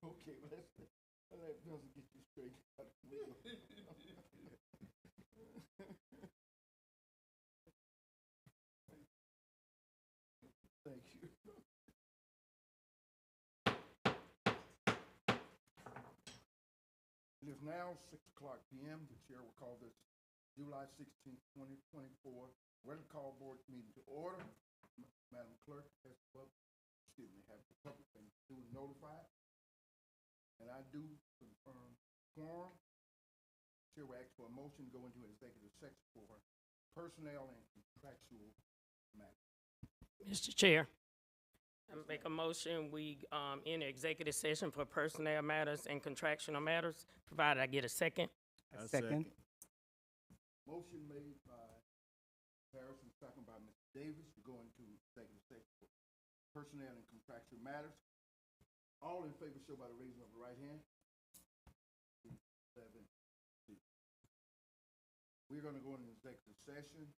Okay, let Vincent get you straight. Thank you. It is now 6:00 p.m. The chair will call this July 16th, 2024 regular call board meeting to order. Madam Clerk has have the public been duly notified, and I do confirm quorum. Chair will ask for a motion to go into an executive session for personnel and contractual matters. Mr. Chair, I make a motion, we enter executive session for personnel matters and contractual matters, provided I get a second. A second. Motion made by Harrison, second by Mr. Davis, to go into executive session for personnel and contractual matters. All in favor show by the raising of the right hand. 7. We're going to go into executive session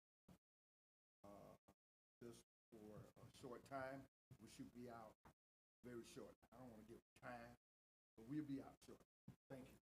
just for a short time. We should be out very short. I don't want to give time, but we'll be out short. Thank you.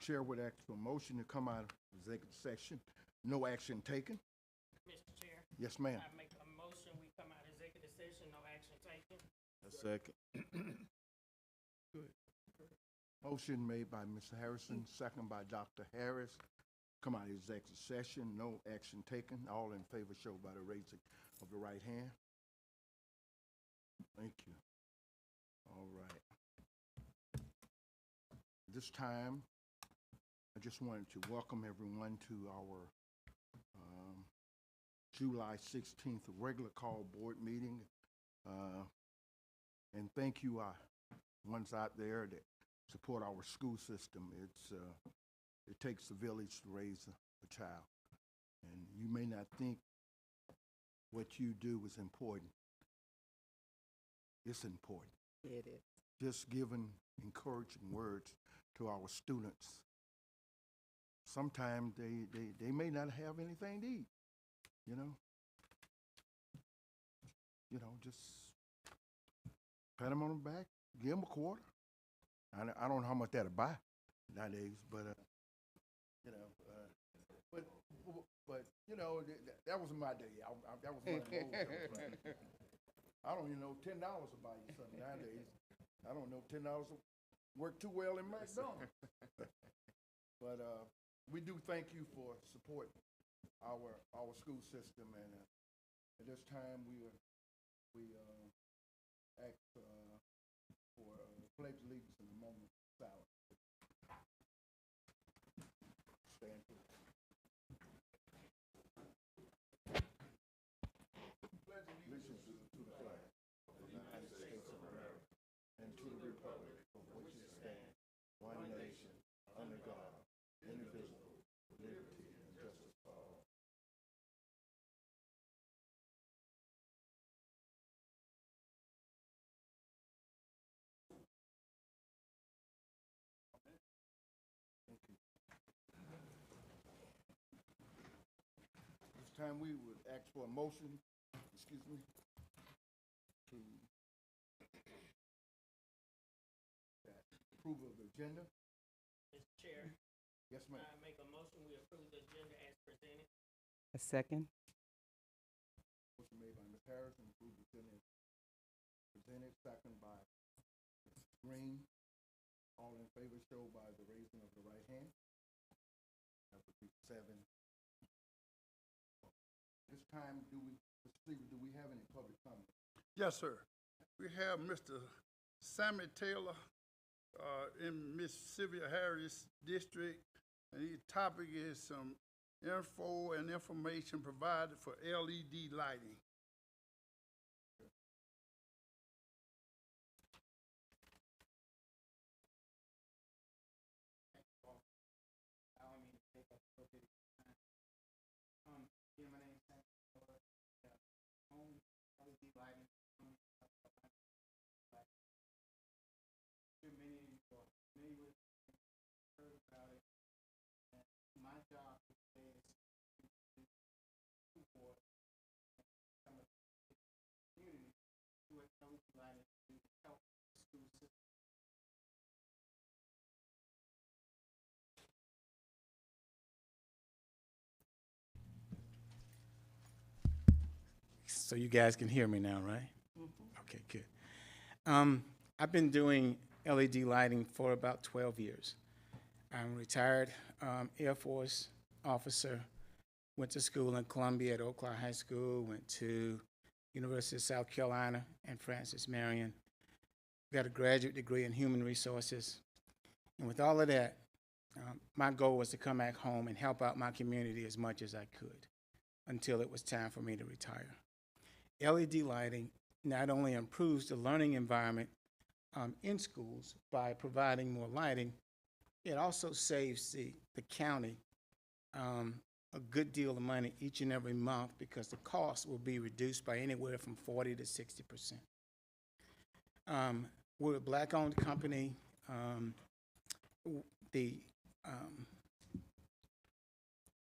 Chair would ask for a motion to come out of executive session. No action taken. Mr. Chair, Yes, ma'am. I make a motion, we come out of executive session, no action taken. A second. Motion made by Mr. Harrison, second by Dr. Harris. Come out of executive session, no action taken. All in favor show by the raising of the right hand. Thank you. All right. This time, I just wanted to welcome everyone to our July 16th regular call board meeting. And thank you, ones out there that support our school system. It takes a village to raise a child. And you may not think what you do is important. It's important. It is. Just giving encouraging words to our students. Sometimes they may not have anything to eat, you know. Just pat them on the back, give them a quarter. I don't know how much that'll buy nowadays, but that was my day. That was one of the old days. I don't even know $10 will buy you something nowadays. I don't know $10 will work too well in McDonald's. But we do thank you for supporting our school system, and at this time we ask for pledge allegiance in a moment of silence. Stand for it. Pledge allegiance to the flag of the United States of America and to the republic for which it stands, one nation, under God, indivisible, with liberty and justice for all. This time we would ask for a motion, to approve of the agenda. Mr. Chair, Yes, ma'am. I make a motion, we approve the agenda as presented. A second. Motion made by Ms. Harrison, approve the agenda presented, second by Ms. Green. All in favor show by the raising of the right hand. That would be 7. This time, do we have any public comment? Yes, sir. We have Mr. Sammy Taylor in Miss Sylvia Harris district, and his topic is some info and information provided for LED lighting. My name is Sam. Home LED lighting. Many of you are familiar with it, heard about it. And my job is to support some of the community with LED lighting to help the school system. So you guys can hear me now, right? Mm-hmm. Okay, good. I've been doing LED lighting for about 12 years. I'm a retired Air Force officer, went to school in Columbia at Oak Clark High School, went to University of South Carolina and Francis Marion, got a graduate degree in human resources. And with all of that, my goal was to come back home and help out my community as much as I could until it was time for me to retire. LED lighting not only improves the learning environment in schools by providing more lighting, it also saves the county a good deal of money each and every month because the cost will be reduced by anywhere from 40 to 60%. We're a black-owned company. The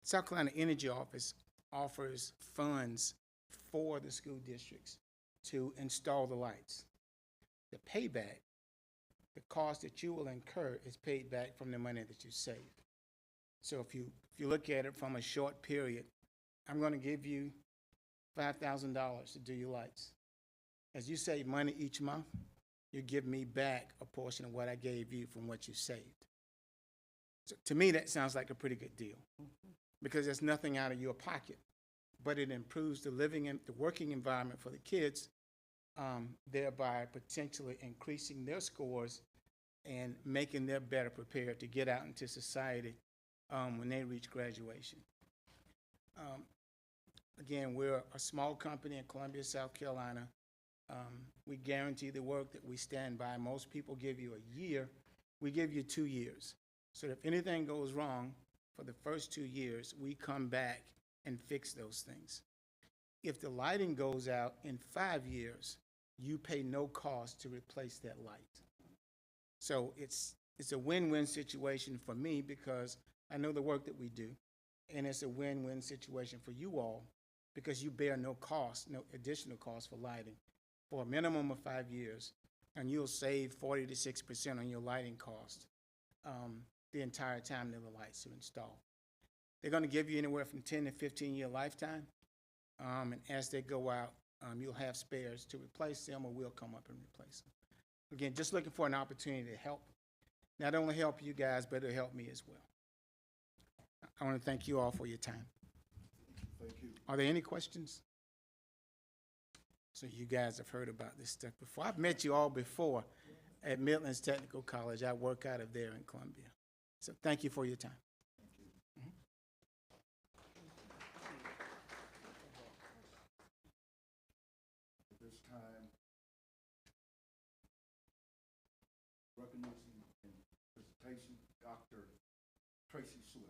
South Carolina Energy Office offers funds for the school districts to install the lights. The payback the cost that you will incur is paid back from the money that you save. So if you look at it from a short period, I'm going to give you $5,000 to do your lights. As you save money each month, you give me back a portion of what I gave you from what you saved. So to me, that sounds like a pretty good deal because there's nothing out of your pocket, but it improves the living and the working environment for the kids, thereby potentially increasing their scores and making them better prepared to get out into society when they reach graduation. Again, we're a small company in Columbia, South Carolina. We guarantee the work that we stand by. Most people give you a year. We give you 2 years. So if anything goes wrong for the first 2 years, we come back and fix those things. If the lighting goes out in 5 years, you pay no cost to replace that light. So it's a win-win situation for me because I know the work that we do, and it's a win-win situation for you all because you bear no cost, no additional cost for lighting for a minimum of 5 years, and you'll save 40 to 6% on your lighting cost the entire time that the lights are installed. They're going to give you anywhere from 10 to 15-year lifetime, and as they go out, you'll have spares to replace them, or we'll come up and replace them. Again, just looking for an opportunity to help. Not only help you guys, but it'll help me as well. I want to thank you all for your time. Thank you. Are there any questions? So you guys have heard about this stuff before. I've met you all before at Midlands Technical College. I work out of there in Columbia. So thank you for your time. At this time, recognition and presentation, Dr. Tracy Swill.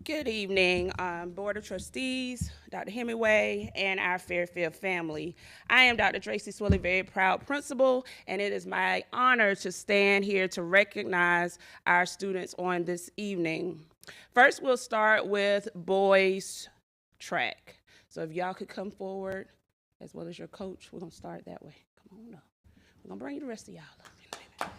Good evening, Board of Trustees, Dr. Hemingway, and our Fairfield family. I am Dr. Tracy Swilly, very proud principal, and it is my honor to stand here to recognize our students on this evening. First, we'll start with boys track. So if y'all could come forward, as well as your coach, we're gonna start that way. Come on up. We're gonna bring the rest of y'all up in a minute.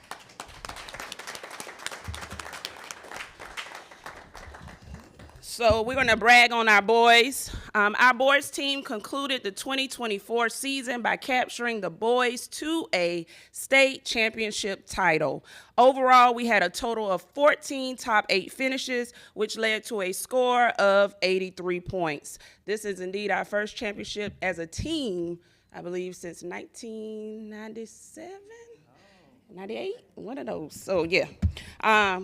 So we're going to brag on our boys. Our boys team concluded the 2024 season by capturing the boys to a state championship title. Overall, we had a total of 14 top 8 finishes, which led to a score of 83 points. This is indeed our first championship as a team, I believe, since 1997? 98? One of those. So, yeah.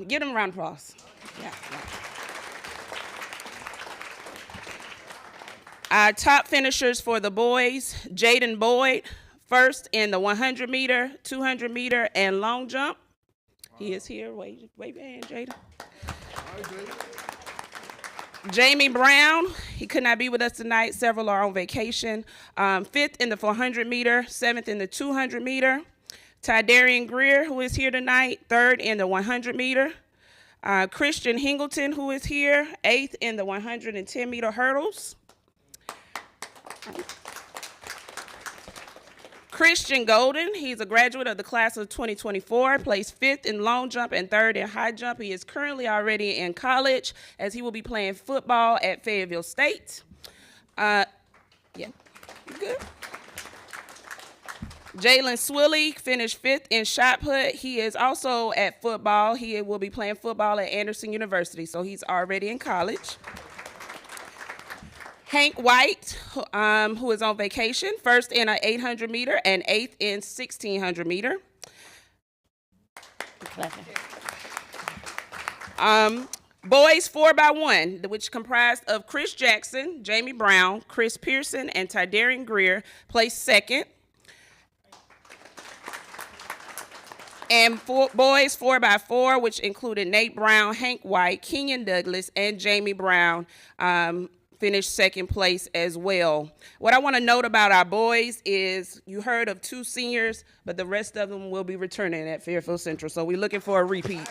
Give them a round of applause. Yeah. Our top finishers for the boys, Jaden Boyd, first in the 100 meter, 200 meter, and long jump. He is here. Wave your hand, Jaden. Jamie Brown, he could not be with us tonight. Several are on vacation. 5th in the 400 meter, 7th in the 200 meter. Tydarian Greer, who is here tonight, 3rd in the 100 meter. Christian Hingleton, who is here, 8th in the 110 meter hurdles. Christian Golden, he's a graduate of the class of 2024, placed 5th in long jump and 3rd in high jump. He is currently already in college as he will be playing football at Fairfield State. Yeah, good. Jalen Swilly finished 5th in shot put. He is also at football. He will be playing football at Anderson University, so he's already in college. Hank White, who is on vacation, 1st in an 800 meter and 8th in 1600 meter. Boys 4x1, which comprised of Chris Jackson, Jamie Brown, Chris Pearson, and Tydarian Greer, placed 2nd. And boys 4x4, which included Nate Brown, Hank White, Kenyon Douglas, and Jamie Brown, finished 2nd place as well. What I want to note about our boys is you heard of 2 seniors, but the rest of them will be returning at Fairfield Central, so we're looking for a repeat.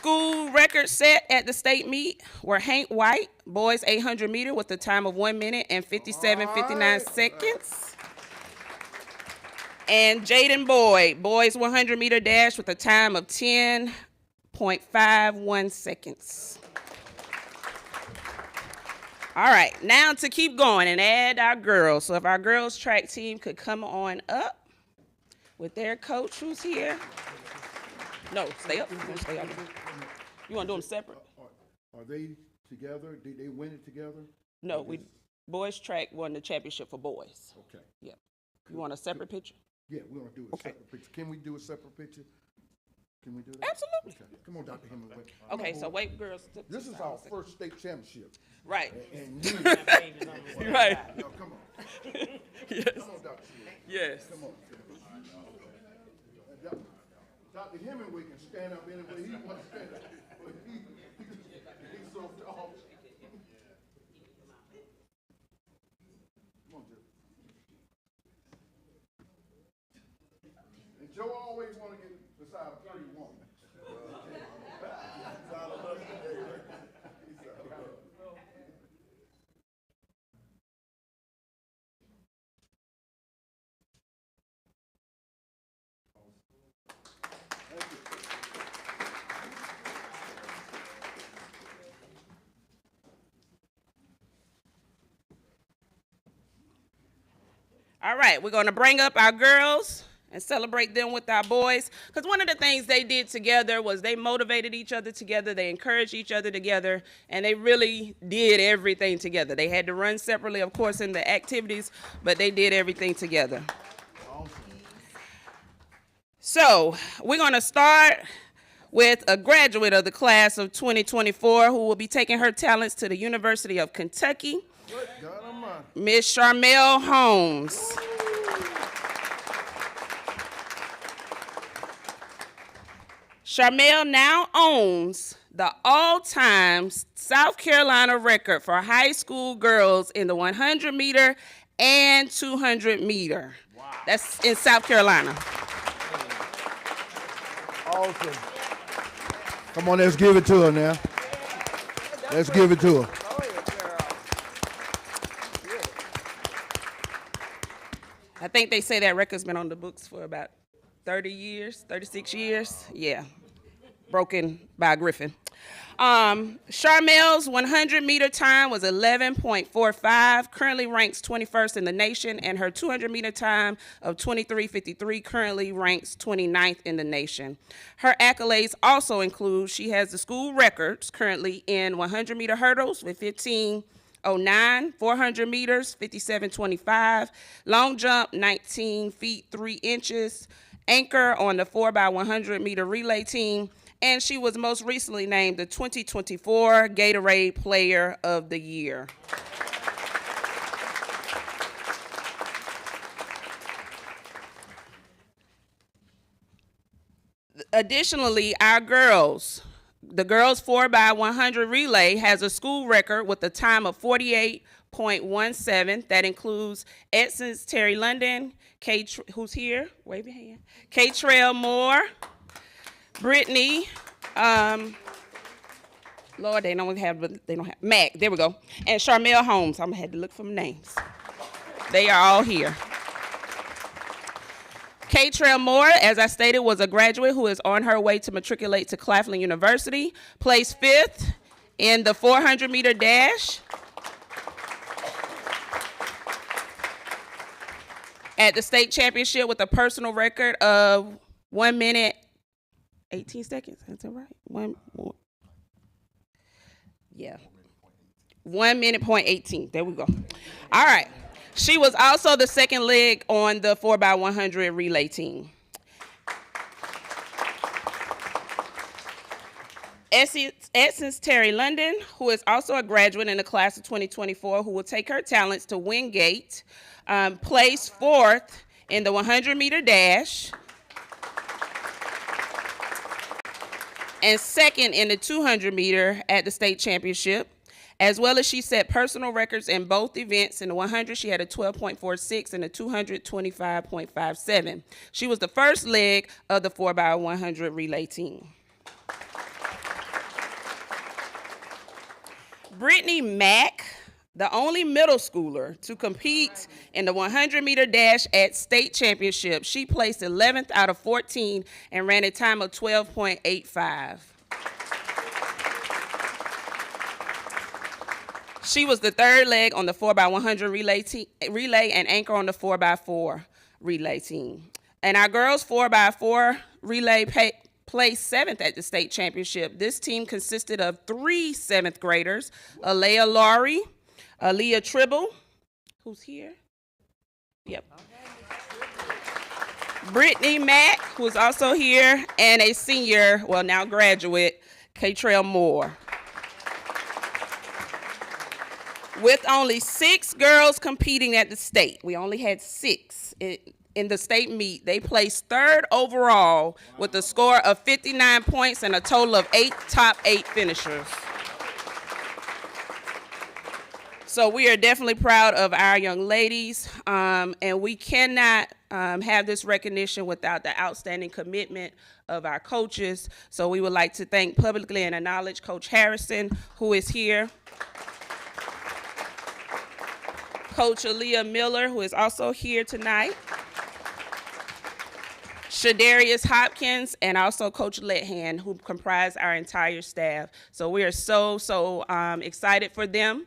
school records set at the state meet were Hank White, boys 800 meter with a time of 1 minute and 57:59 seconds. And Jaden Boyd, boys 100 meter dash with a time of 10.51 seconds. All right, now to keep going and add our girls. So if our girls track team could come on up with their coach who's here. No, stay up. Stay up. You want to do them separate? Are they together? Did they win it together? No, boys track won the championship for boys. Okay. Yeah. You want a separate picture? Yeah, we want to do a separate picture. Can we do a separate picture? Can we do that? Absolutely. Okay. Come on, Dr. Hemingway. Okay, so wait, girls. This is our first state championship. Right. And you, Right. no, come on. Yes. Come on, Dr. Yes. Come on. Dr. Hemingway can stand up any way he wants to stand up. But he's so tall. Come on, Joe. And Joe always want to get beside a 31. All right, we're going to bring up our girls and celebrate them with our boys. Because one of the things they did together was they motivated each other together, they encouraged each other together, and they really did everything together. They had to run separately, of course, in the activities, but they did everything together. So we're going to start with a graduate of the class of 2024 who will be taking her talents to the University of Kentucky, Miss Charmel Holmes. Charmel now owns the all-time South Carolina record for high school girls in the 100 meter and 200 meter. Wow. That's in South Carolina. Awesome. Come on, let's give it to her now. Let's give it to her. I think they say that record's been on the books for about 30 years, 36 years. Yeah, broken by a griffin. Charmel's 100 meter time was 11.45, currently ranks 21st in the nation, and her 200 meter time of 23:53 currently ranks 29th in the nation. Her accolades also include she has the school records currently in 100 meter hurdles with 15:09, 400 meters, 57:25, long jump, 19 feet, 3 inches, anchor on the 4x100 meter relay team, and she was most recently named the 2024 Gatorade Player of the Year. Additionally, our girls, the girls 4x100 relay has a school record with a time of 48.17. That includes Essence Terry London, who's here? Wave your hand. K-Trail Moore, Brittany, Lord, they don't have Mac, there we go, and Charmel Holmes. I'm gonna have to look for names. They are all here. K-Trail Moore, as I stated, was a graduate who is on her way to matriculate to Claflin University, placed 5th in the 400 meter dash at the state championship with a personal record of 1 minute, 18 seconds, is that right? 1 minute point 18, there we go. All right. She was also the second leg on the 4x100 relay team. Essence Terry London, who is also a graduate in the class of 2024, who will take her talents to Wingate, placed 4th in the 100 meter dash and 2nd in the 200 meter at the state championship. As well as she set personal records in both events. In the 100, she had a 12.46 and the 200, 25.57. She was the first leg of the 4x100 relay team. Brittany Mack, the only middle schooler to compete in the 100-meter dash at state championship. She placed 11th out of 14 and ran a time of 12.85. She was the third leg on the 4x100 relay and anchor on the 4x4 relay team. And our girls 4x4 relay placed seventh at the state championship. This team consisted of 3 seventh graders, Alea Laurie, Aaliyah Tribble, who's here? Yep. Brittany Mack, who is also here, and a senior, well now graduate, Kaytrell Moore. With only 6 girls competing at the state, we only had 6 in the state meet. They placed 3rd overall with a score of 59 points and a total of 8 top 8 finishers. So we are definitely proud of our young ladies, and we cannot have this recognition without the outstanding commitment of our coaches. So we would like to thank publicly and acknowledge Coach Harrison, who is here. Coach Aaliyah Miller, who is also here tonight. Shadarius Hopkins, and also Coach Lethan, who comprise our entire staff. So we are so excited for them.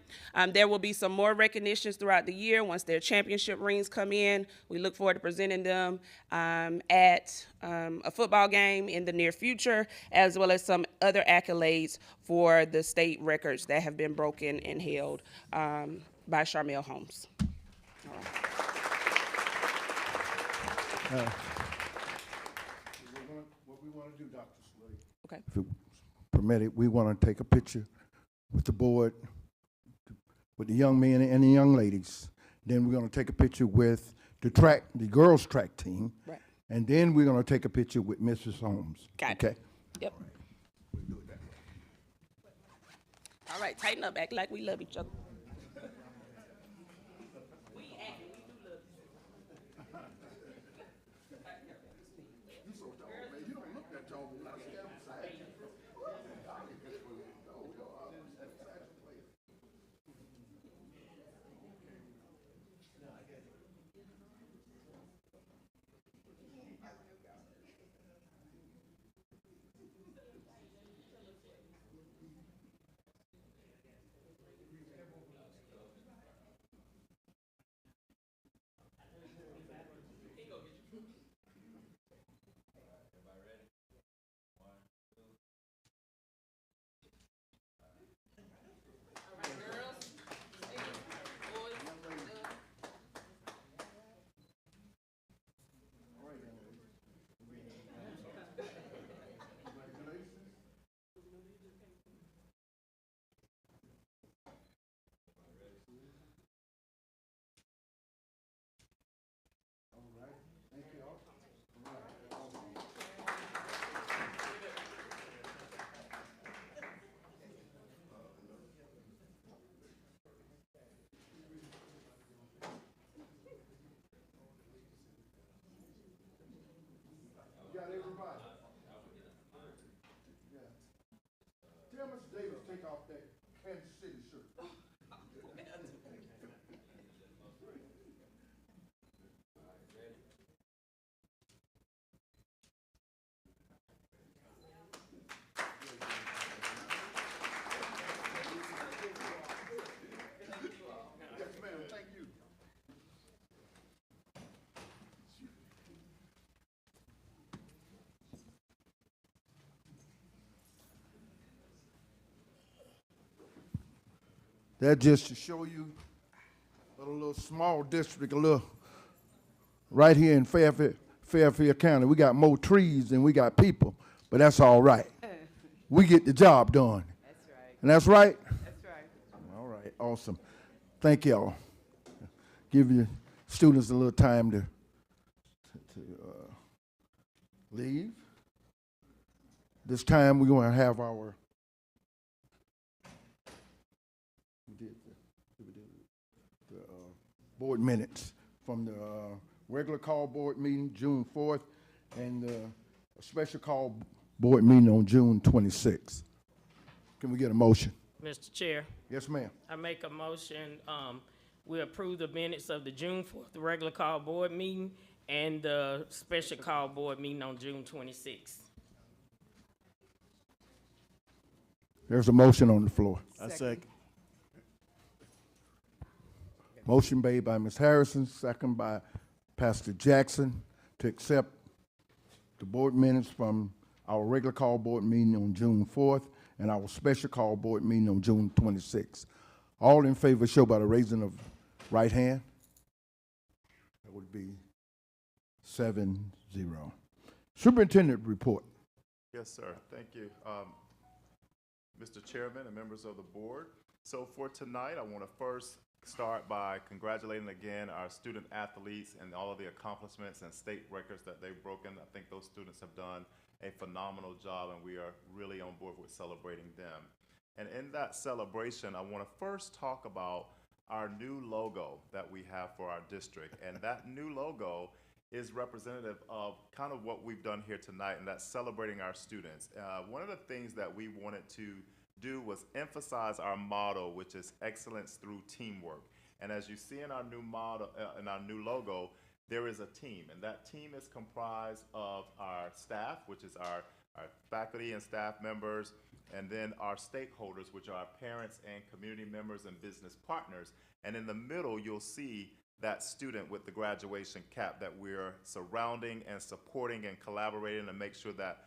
There will be some more recognitions throughout the year once their championship rings come in. We look forward to presenting them at a football game in the near future, as well as some other accolades for the state records that have been broken and held by Charmel Holmes. What we want to do, Dr. Slade. Okay. If it's permitted, we want to take a picture with the board, with the young men and the young ladies. Then we're going to take a picture with the girls' track team. Right. And then we're going to take a picture with Mrs. Holmes. Got it. Okay? Yep. We'll do it that way. All right, tighten up, act like we love each other. Got everybody? Yeah. Tell Mr. Davis to take off that Kansas City shirt. Yes, ma'am. Thank you. That just to show you a little small district, right here in Fairfield County. We got more trees than we got people, but that's all right. We get the job done. That's right. And that's right? That's right. All right, awesome. Thank y'all. Give your students a little time to leave. This time we're going to have our board minutes from the regular call board meeting, June 4th, and a special call board meeting on June 26th. Can we get a motion? Mr. Chair, Yes, ma'am. I make a motion, we approve the minutes of the June 4th regular call board meeting and the special call board meeting on June 26th. There's a motion on the floor. I second. Motion made by Ms. Harrison, second by Pastor Jackson to accept the board minutes from our regular call board meeting on June 4th and our special call board meeting on June 26th. All in favor show by the raising of right hand. That would be 7-0. Superintendent report. Yes, sir. Thank you, Mr. Chairman and members of the board. So for tonight, I want to first start by congratulating again our student athletes and all of the accomplishments and state records that they've broken. I think those students have done a phenomenal job, and we are really on board with celebrating them. And in that celebration, I want to first talk about our new logo that we have for our district. And that new logo is representative of kind of what we've done here tonight, and that's celebrating our students. One of the things that we wanted to do was emphasize our motto, which is excellence through teamwork. And as you see in our new motto, in our new logo, there is a team, and that team is comprised of our staff, which is our faculty and staff members, and then our stakeholders, which are our parents and community members and business partners. And in the middle, you'll see that student with the graduation cap that we're surrounding and supporting and collaborating to make sure that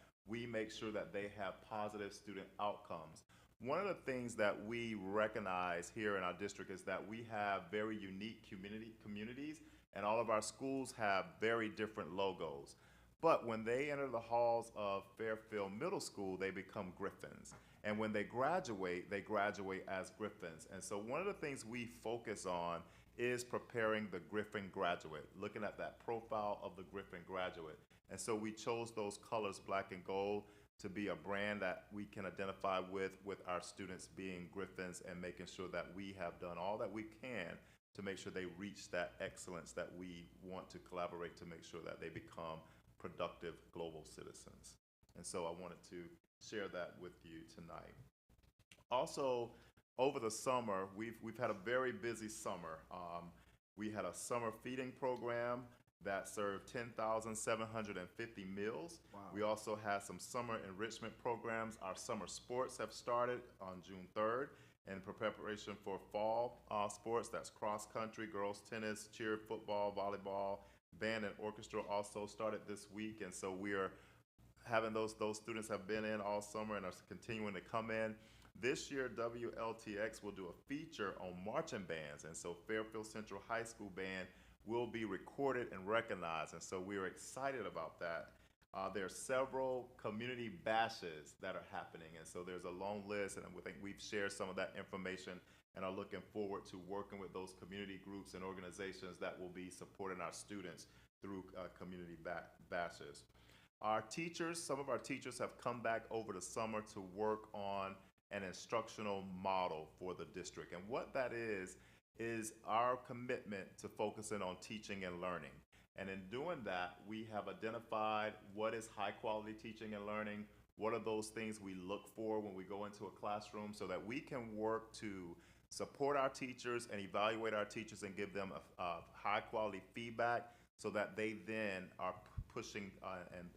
they have positive student outcomes. One of the things that we recognize here in our district is that we have very unique communities, and all of our schools have very different logos. But when they enter the halls of Fairfield Middle School, they become Griffins. And when they graduate as Griffins. And so one of the things we focus on is preparing the Griffin graduate, looking at that profile of the Griffin graduate. And so we chose those colors, black and gold, to be a brand that we can identify with our students being Griffins, and making sure that we have done all that we can to make sure they reach that excellence that we want to collaborate to make sure that they become productive global citizens. And so I wanted to share that with you tonight. Also, over the summer, we've had a very busy summer. We had a summer feeding program that served 10,750 meals. Wow. We also had some summer enrichment programs. Our summer sports have started on June 3rd in preparation for fall sports. That's cross country, girls tennis, cheer, football, volleyball. Band and orchestra also started this week, and so we are having those students have been in all summer and are continuing to come in. This year, WLTX will do a feature on marching bands, and so Fairfield Central High School Band will be recorded and recognized, and so we are excited about that. There are several community bashes that are happening, and so there's a long list, and I think we've shared some of that information and are looking forward to working with those community groups and organizations that will be supporting our students through community bashes. Our teachers, some of our teachers have come back over the summer to work on an instructional model for the district. And what that is our commitment to focusing on teaching and learning. And in doing that, we have identified what is high quality teaching and learning, what are those things we look for when we go into a classroom, so that we can work to support our teachers and evaluate our teachers and give them a high quality feedback, so that they then are pushing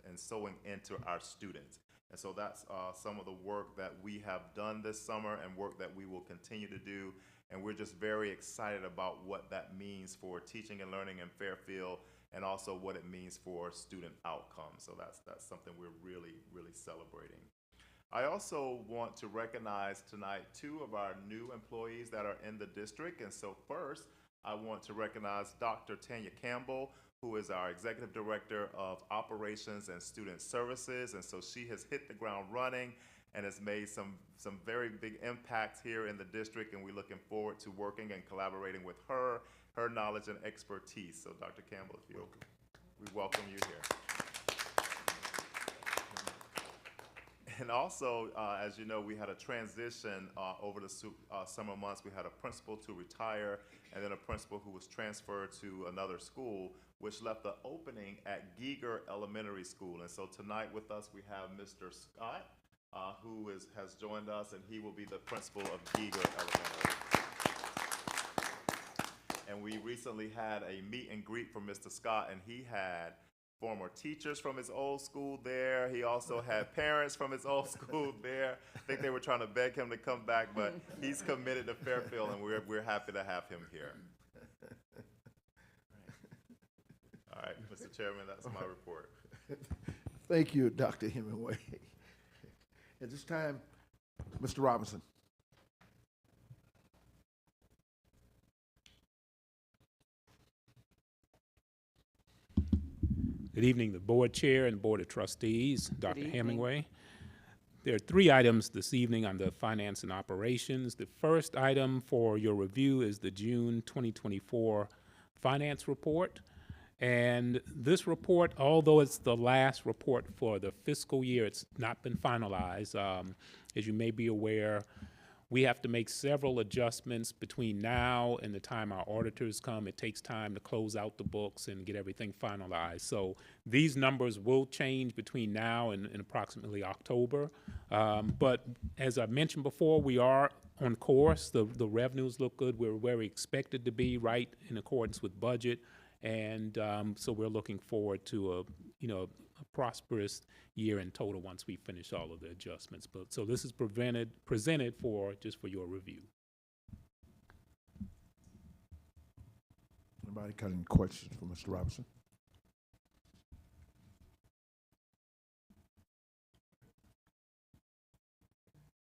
and sewing into our students. And so that's some of the work that we have done this summer and work that we will continue to do. And we're just very excited about what that means for teaching and learning in Fairfield, and also what it means for student outcomes. So that's something we're really, really celebrating. I also want to recognize tonight 2 of our new employees that are in the district. And so first, I want to recognize Dr. Tanya Campbell, who is our Executive Director of Operations and Student Services. And so she has hit the ground running and has made some very big impacts here in the district, and we're looking forward to working and collaborating with her knowledge and expertise. So Dr. Campbell, if you'll, we welcome you here. And also, as you know, we had a transition over the summer months. We had a principal to retire, and then a principal who was transferred to another school, which left the opening at Giger Elementary School. And so tonight with us, we have Mr. Scott, who has joined us, and he will be the principal of Giger Elementary. And we recently had a meet and greet for Mr. Scott, and he had former teachers from his old school there. He also had parents from his old school there. I think they were trying to beg him to come back, but he's committed to Fairfield, and we're happy to have him here. All right, Mr. Chairman, that's my report. Thank you, Dr. Hemingway. At this time, Mr. Robinson. Good evening, the board chair and board of trustees, Dr. evening. Hemingway. There are 3 items this evening on the finance and operations. The first item for your review is the June 2024 finance report. And this report, although it's the last report for the fiscal year, it's not been finalized. As you may be aware, we have to make several adjustments between now and the time our auditors come. It takes time to close out the books and get everything finalized. So these numbers will change between now and approximately October. But as I mentioned before, we are on course. The revenues look good. We're where we expected to be, right in accordance with budget. And so we're looking forward to a prosperous year in total once we finish all of the adjustments. But so this is presented for just for your review. Anybody got any questions for Mr. Robinson?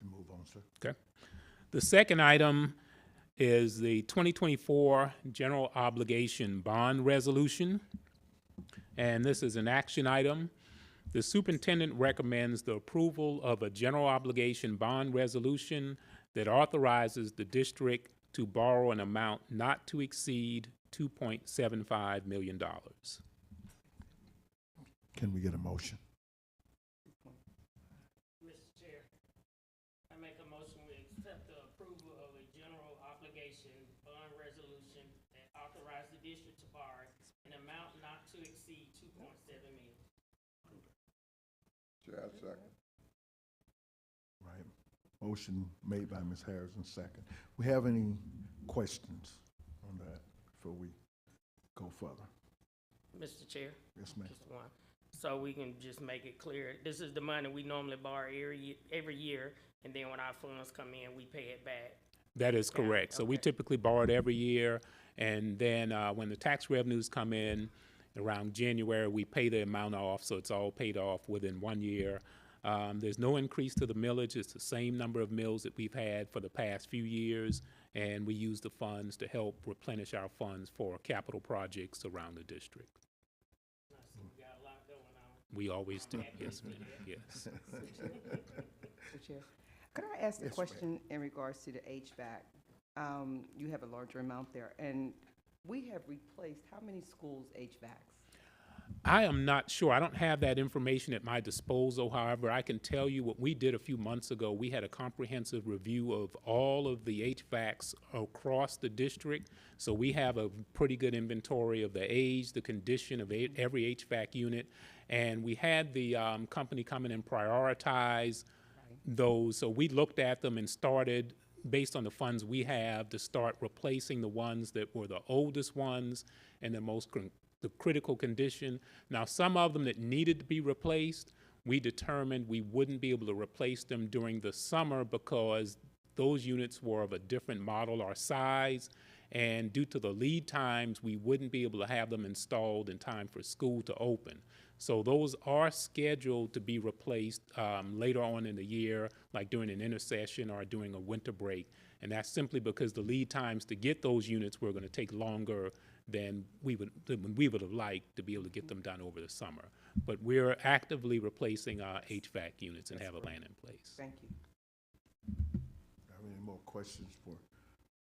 Move on, sir. Okay. The second item is the 2024 general obligation bond resolution. And this is an action item. The superintendent recommends the approval of a general obligation bond resolution that authorizes the district to borrow an amount not to exceed $2.75 million. Can we get a motion? Mr. Chair, I make a motion we accept the approval of a general obligation bond resolution that authorizes the district to borrow an amount not to exceed $2.7 million. Chair, second. Right. Motion made by Ms. Harrison, second. We have any questions on that before we go further? Mr. Chair, Yes, ma'am. just one. So we can just make it clear, this is the money we normally borrow every year, and then when our funds come in, we pay it back. That is correct. So we okay. typically borrow it every year, and then when the tax revenues come in around January, we pay the amount off, so it's all paid off within 1 year. There's no increase to the millage. It's the same number of mills that we've had for the past few years, and we use the funds to help replenish our funds for capital projects around the district. We got a lot going on. We always do, yes, ma'am, yes. Mr. Chair, could I ask a question in regards to the HVAC? You have a larger amount there, and we have replaced how many schools' HVACs? I am not sure. I don't have that information at my disposal. However, I can tell you what we did a few months ago. We had a comprehensive review of all of the HVACs across the district. So we have a pretty good inventory of the age, the condition of every HVAC unit. And we had the company come in and prioritize those. So we looked at them and started, based on the funds we have, to start replacing the ones that were the oldest ones and the most the critical condition. Now, some of them that needed to be replaced, we determined we wouldn't be able to replace them during the summer because those units were of a different model or size, and due to the lead times, we wouldn't be able to have them installed in time for school to open. So those are scheduled to be replaced later on in the year, like during an intersession or during a winter break. And that's simply because the lead times to get those units were going to take longer than we would have liked to be able to get them done over the summer. But we're actively replacing our HVAC units and have a plan in place. Thank you. Have any more questions for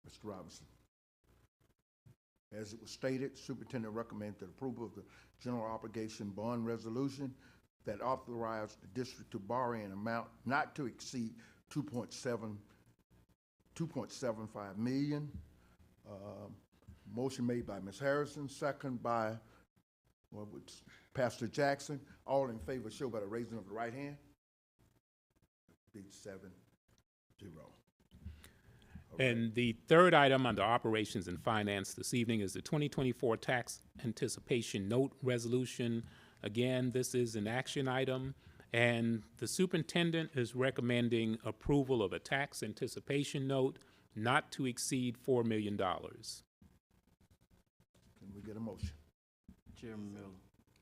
Mr. Robinson? As it was stated, superintendent recommends the approval of the general obligation bond resolution that authorized the district to borrow an amount not to exceed $2.75 million. Motion made by Ms. Harrison, second by Pastor Jackson. All in favor show by the raising of the right hand. be 7-0. And the third item under Operations and Finance this evening is the 2024 Tax Anticipation Note Resolution. Again, this is an action item, and the superintendent is recommending approval of a tax anticipation note not to exceed $4 million. Can we get a motion? Chairman Miller,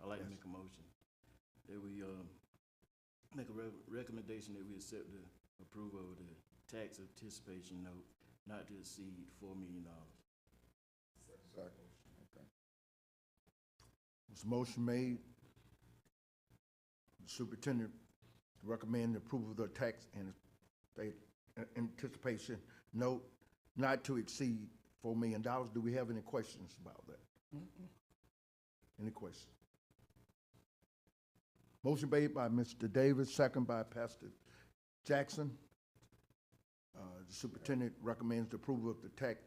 I'd like to make a motion that we, make a recommendation that we accept the approval of the tax anticipation note not to exceed $4 million. Second. Okay. This motion made. The superintendent recommend approval of the tax and state anticipation note not to exceed $4 million. Do we have any questions about that? Any questions? Motion made by Mr. Davis, second by Pastor Jackson. The superintendent recommends the approval of the tax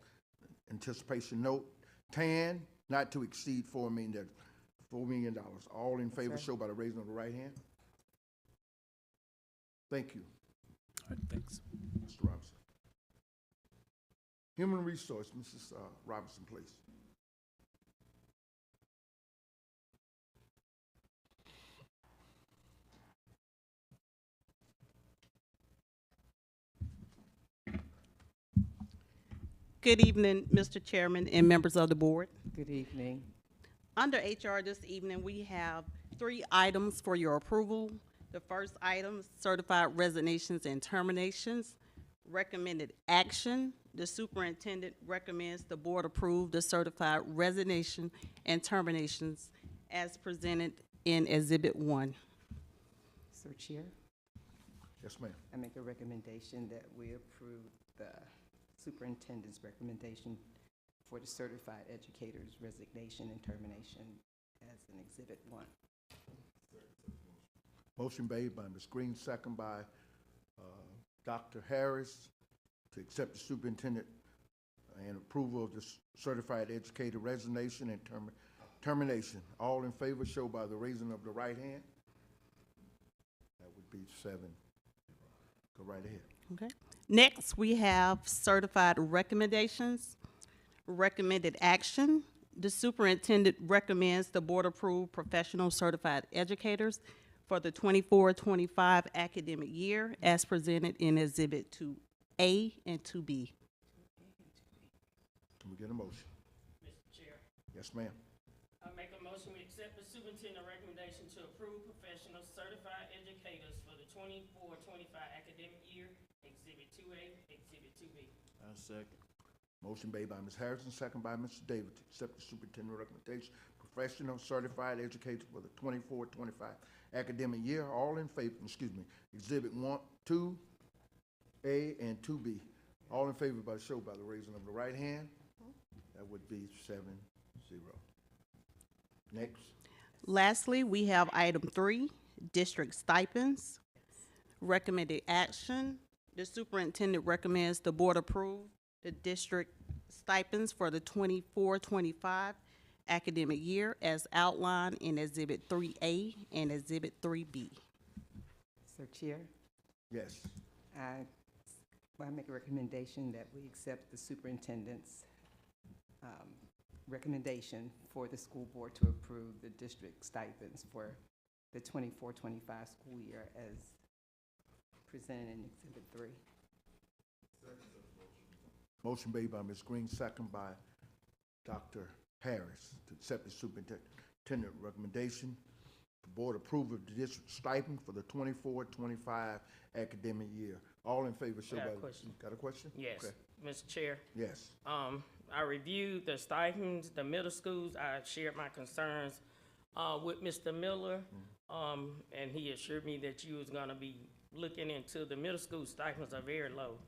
anticipation note, TAN, not to exceed $4 million. All in favor, show by the raising of the right hand. Thank you, All right, thanks. Mr. Robinson. Human Resource, Mrs. Robinson, please. Good evening, Mr. Chairman and members of the board. Good evening. Under HR this evening, we have 3 items for your approval. The first item, certified resignations and terminations. Recommended action, the superintendent recommends the board approve the certified resignation and terminations as presented in Exhibit 1. Sir Chair, Yes, ma'am. I make a recommendation that we approve the superintendent's recommendation for the certified educator's resignation and termination as an Exhibit 1. Motion made by Ms. Green, second by Dr. Harris to accept the superintendent and approval of the certified educator resignation and termination. All in favor, show by the raising of the right hand. That would be 7. Go right ahead. Okay. Next, we have certified recommendations. Recommended action, the superintendent recommends the board approve professional certified educators for the 24-25 academic year as presented in Exhibit 2A and 2B. Can we get a motion? Mr. Chair, Yes, ma'am. I make a motion, we accept the superintendent recommendation to approve professional certified educators for the 24-25 academic year, Exhibit 2A, Exhibit 2B. I second. Motion made by Ms. Harrison, second by Mr. David to accept the superintendent recommendation, professional certified educator for the 24-25 academic year. All in favor, Exhibit 1, 2A and 2B. All in favor by show by the raising of the right hand. That would be 7-0. Next. Lastly, we have item 3, district stipends. Recommended action, the superintendent recommends the board approve the district stipends for the 24-25 academic year as outlined in Exhibit 3A and Exhibit 3B. Sir Chair, Yes. I make a recommendation that we accept the superintendent's recommendation for the school board to approve the district stipends for the 24-25 school year as presented in Exhibit 3. Motion made by Ms. Green, second by Dr. Harris to accept the superintendent recommendation. The board approve of the district stipend for the 24-25 academic year. All in favor, show by. Got a question. Got a question? Yes, Okay. Mr. Chair. Yes. I reviewed the stipends, the middle schools. I shared my concerns with Mr. Miller, and he assured me that you was gonna be looking into the middle school stipends are very low.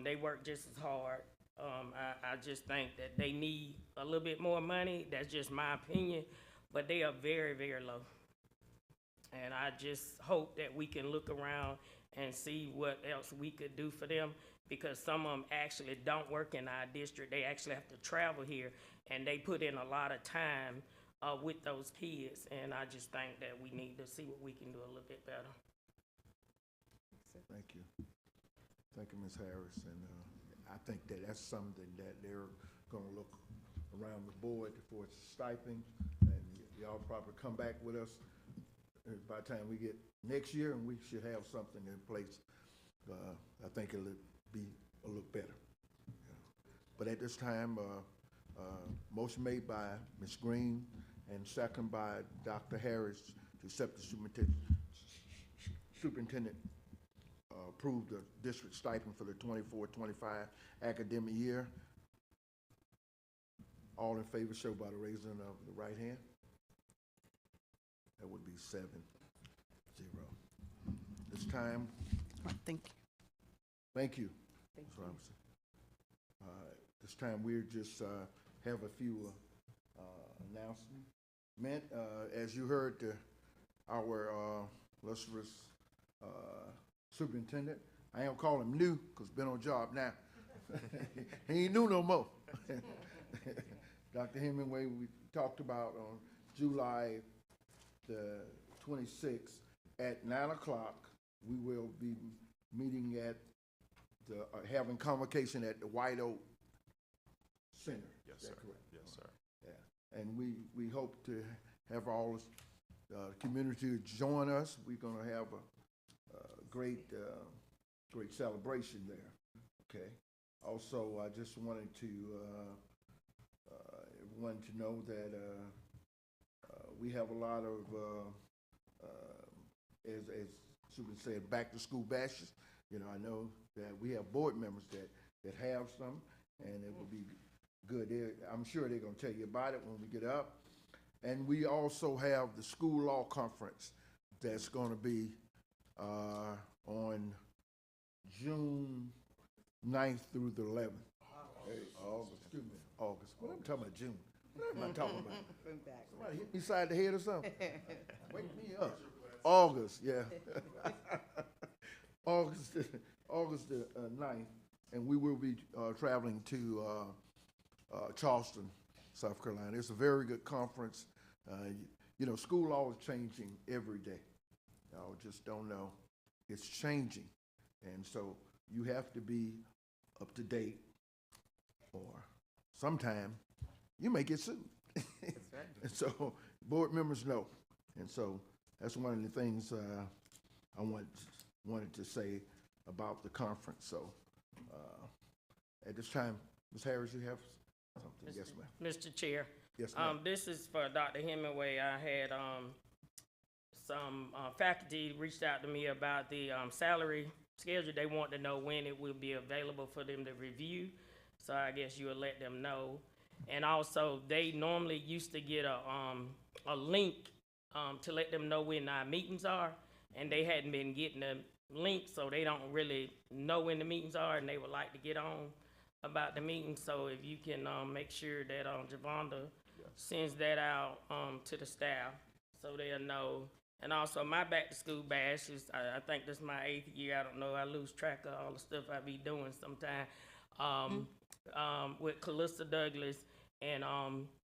They work just as hard. I just think that they need a little bit more money. That's just my opinion, but they are very, very low. And I just hope that we can look around and see what else we could do for them, because some of them actually don't work in our district. They actually have to travel here, and they put in a lot of time with those kids, and I just think that we need to see what we can do a little bit better. Thank you. Thank you, Ms. Harris. And I think that that's something that they're going to look around the board for stipend, and y'all probably come back with us by the time we get next year, and we should have something in place. I think it'll be a little better. But at this time, motion made by Ms. Green and second by Dr. Harris to accept the superintendent approve the district stipend for the 24-25 academic year. All in favor show by the raising of the right hand. That would be 7-0. This time, Thank you. thank you. Ms. Robinson. This time we'll just have a few announcements. As you heard, our illustrious superintendent, I ain't gonna call him new because been on job now. He ain't new no more. Dr. Hemingway, we talked about on July the 26th at 9 o'clock. We will be meeting at the having convocation at the White Oak Center. Yes, Is that sir. correct? Yes, sir. Yeah, and we hope to have all the community join us. We're going to have a great great celebration there. Okay. Also, I just wanted to everyone to know that we have a lot of as Susan said, back to school bashes. You know, I know that we have board members that have some, and it will be good. I'm sure they're going to tell you about it when we get up. And we also have the school law conference that's going to be on June 9th through the 11th. Hey, August, excuse me, August. What am I talking about, June? What am I talking about? Somebody hit me side the head or something? Wake me up. August, yeah. August the 9th, and we will be traveling to Charleston, South Carolina. It's a very good conference. You know, school law is changing every day. Y'all just don't know. It's changing. And so you have to be up to date, or sometime you may get sued. That's right. And so board members know. And so that's one of the things I wanted to say about the conference. So at this time, Ms. Harris, you have something? Yes, ma'am. Mr. Chair. Yes, ma'am. This is for Dr. Hemingway. I had some faculty reached out to me about the salary schedule. They want to know when it will be available for them to review. So I guess you will let them know. And also, they normally used to get a link to let them know when our meetings are, and they hadn't been getting the link, so they don't really know when the meetings are, and they would like to get on about the meeting. So if you can make sure that Javonda sends that out to the staff so they'll know. And also my back to school bash is, I think this is my 8th year. I don't know, I lose track of all the stuff I be doing sometimes. With Callista Douglas and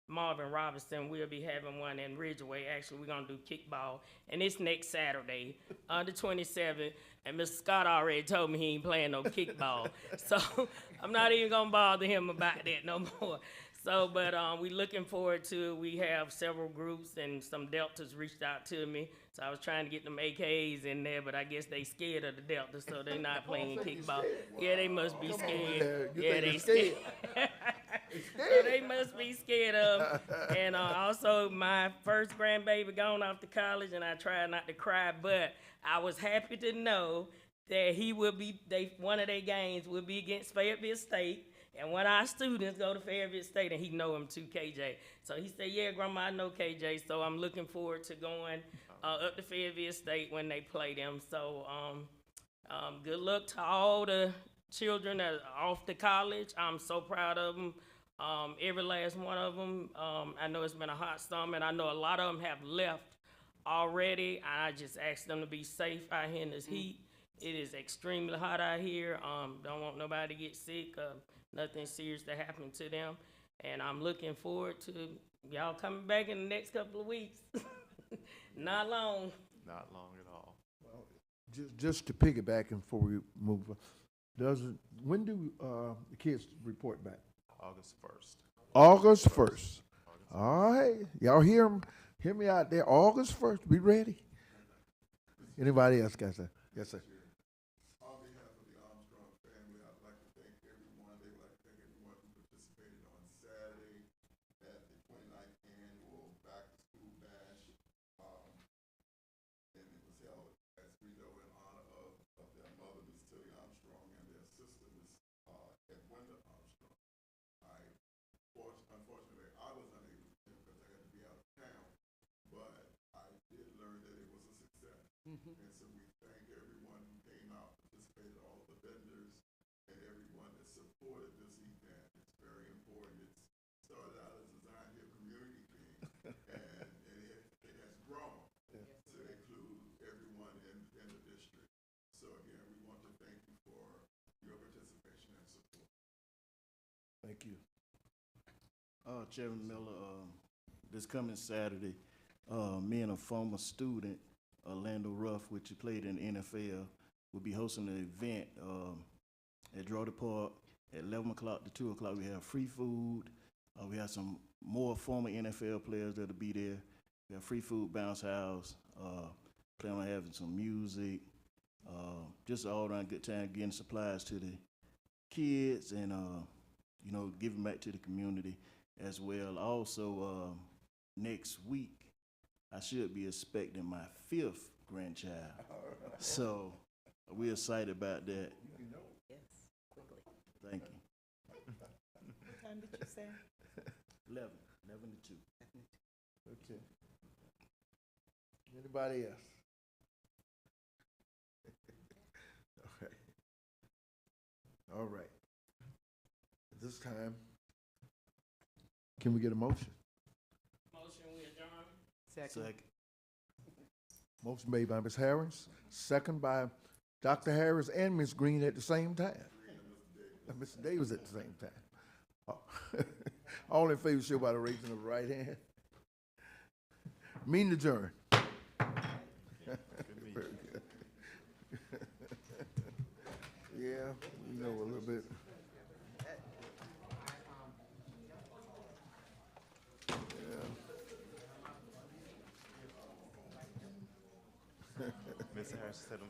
Marvin Robinson, we'll be having one in Ridgeway. Actually, we're gonna do kickball, and it's next Saturday, the 27th. And Mr. Scott already told me he ain't playing no kickball, so I'm not even gonna bother him about that no more. So, but we looking forward to it. We have several groups, and some Deltas reached out to me. So I was trying to get them AKs in there, but I guess they scared of the Delta, so they're not playing kickball. Yeah, they must be scared. Yeah, they scared. So they must be scared of. And also, my first grandbaby gone off to college, and I tried not to cry, but I was happy to know that he will be. One of their games will be against Fairfield State. And one of our students go to Fairfield State, and he know him too, KJ. So he said, yeah, Grandma, I know KJ. So I'm looking forward to going up to Fairfield State when they play them. So good luck to all the children that are off to college. I'm so proud of them, every last one of them. I know it's been a hot summer, and I know a lot of them have left already. I just asked them to be safe out here in this heat. It is extremely hot out here. Don't want nobody to get sick. Nothing serious to happen to them. And I'm looking forward to y'all coming back in the next couple of weeks. Not long. Not long at all. Well, Just to piggyback and before we move, when do the kids report back? August 1st. August 1st. All right, y'all hear me out there. August 1st, be ready. Anybody else got that? Yes, sir. On behalf of the Armstrong family, I'd like to thank everyone. They would like to thank everyone who participated on Saturday at the 29th annual Back to School Bash. And it was held, as we know, in honor of their mother, Miss Tilly Armstrong, and their sister, Miss Edwina Armstrong. Unfortunately, I was unable to attend because I had to be out of town, but I did learn that it was a success. And so we thank everyone who came out, participated, all of the vendors, and everyone that supported this event. It's very important. It started out as a Zion Hill community thing, and it has grown to include everyone in the district. So again, we want to thank you for your participation and support. Thank you. Chairman Miller, this coming Saturday, me and a former student, Orlando Ruff, which played in the NFL, will be hosting an event at Drawdy Park at 11 o'clock to 2 o'clock. We have free food. We have some more former NFL players that'll be there. We have free food, bounce house. Plan on having some music. Just an all-around good time getting supplies to the kids and, you know, giving back to the community as well. Also, next week, I should be expecting my 5th grandchild. So we're excited about that. Yes, quickly. Thank you. What time did you say? 11 to 2. Okay. Anybody else? Okay. All right. At this time, can we get a motion? Motion, we adjourn. Second. Motion made by Ms. Harris, second by Dr. Harris and Ms. Green at the same time. And Mr. Davis at the same time. All in favor, show by the raising of the right hand. Meeting adjourned. Very good. Yeah, we know a little bit. Ms. Harris said